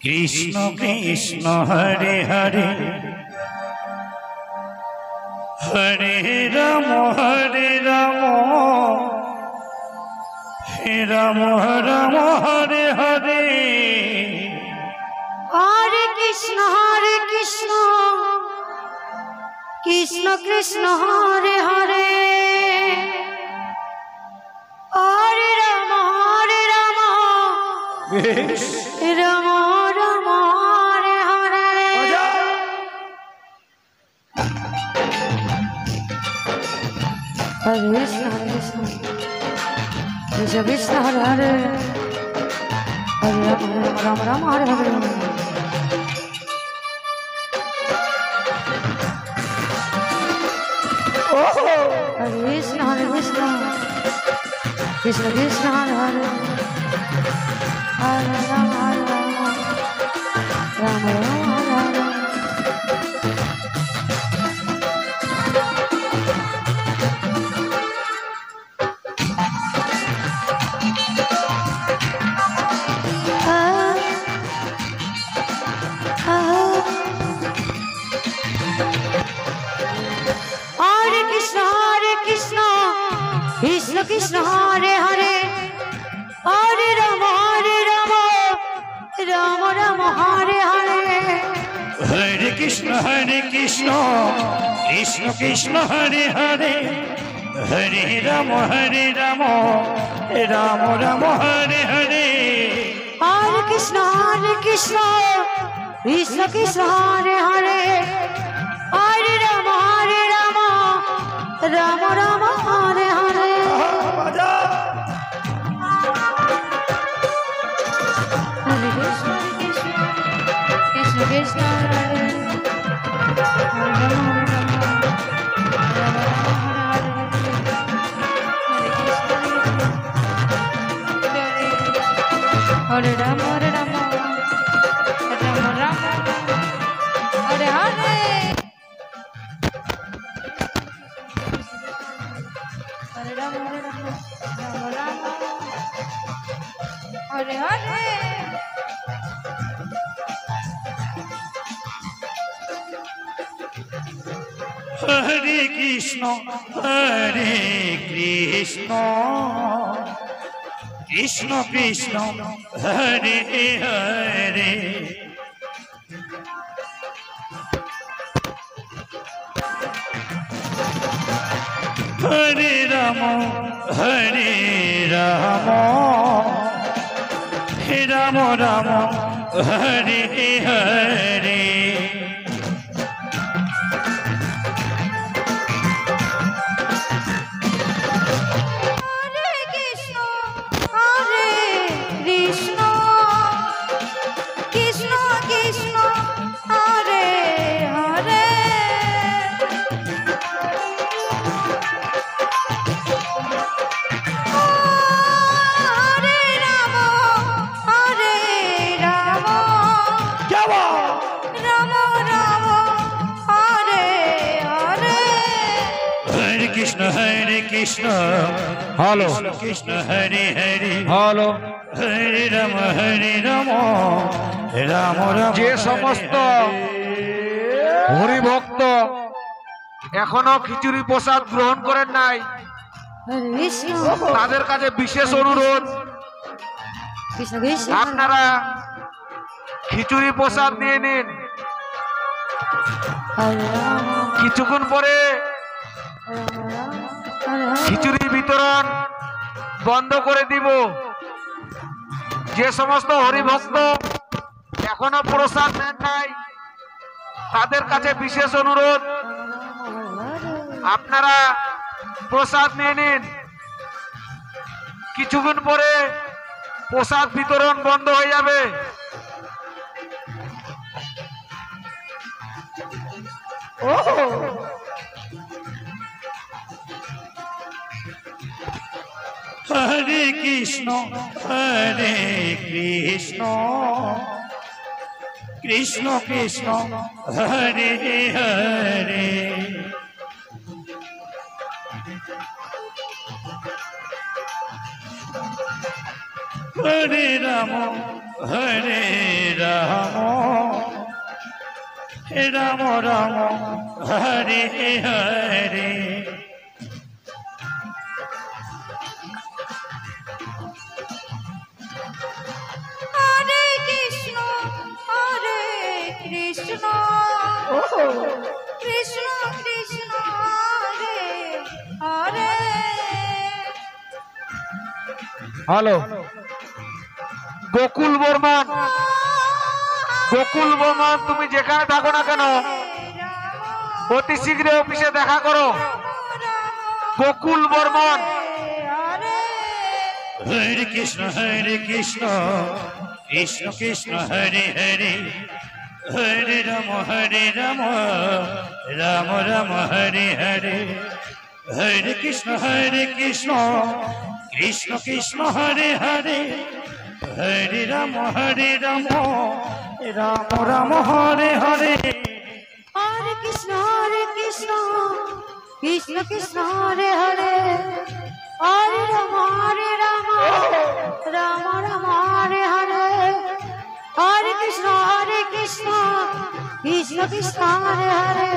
কৃষ্ণ কৃষ্ণ হরে হরে হরে রাম হে রাম রাম হরে হরে হরে কৃষ্ণ কৃষ্ণ কৃষ্ণ হরে হরে হরে রাম বেশ রাম রাম হরে হরে হরে কৃষ্ণ কৃষ্ণ কৃষ্ণ হরে হরে হরে রাম রাম হরে হরে Hare Krishna, Krishna Krishna, Hare Hare, Hare Rama, Rama Rama, Hare Hare. Krishna Krishna Hare Hare Hare Rama Rama Rama Hare Hare Hare Krishna Krishna Krishna Hare Hare Hare Rama Rama Rama Hare Hare Hare Krishna Krishna Krishna Hare Hare Hare Rama Rama Rama Hare Hare Hare Krishna Krishna Krishna Hare Hare Rama Rama Rama Rama Hare Hare Hare Rama Rama Rama Hare Hare Hare Krishna Krishna Krishna Hare Hare Hare Rama Rama Hare Hare Hare Krishna Hello Krishna Hare Hare hello Hare Rama Rama যে সমস্ত হরি ভক্ত এখনো খিচুড়ি প্রসাদ গ্রহণ করেন নাই Hare Krishna তাদের কাছে বিশেষ অনুরোধ Krishna Krishna আপনারা খিচুড়ি প্রসাদ নিয়ে নিন Hare Rama কিছুক্ষণ পরে খিচুড়ি বিতরণ বন্ধ করে দিব যে সমস্ত হরিভক্ত এখনো প্রসাদ নেন নাই তাদের কাছে বিশেষ অনুরোধ আপনারা প্রসাদ নিয়ে নিন কিছুক্ষণ পরে প্রসাদ বিতরণ বন্ধ হয়ে যাবে Hare Krishna Krishna Krishna Hare Hare Hare Rama Ram Ram Hare Hare Hare Krishna Hare Krishna Krishna Krishna Hare Hare hello Gokul Barman, Gokul Barman তুমি যেখানে থাকো না কেন অতি শীঘ্র অফিসে দেখা করো। গোকুল বর্মন। হরে কৃষ্ণ কৃষ্ণ কৃষ্ণ হরে হরে হরে রাম রাম রাম হরে হরে হরে কৃষ্ণ কৃষ্ণ কৃষ্ণ হরে হরে হরে রাম রাম রাম হরে হরে হরে কৃষ্ণ কৃষ্ণ কৃষ্ণ হরে হরে হরে রাম রাম রাম হরে হরে হরে কৃষ্ণ কৃষ্ণ কৃষ্ণ হরে হরে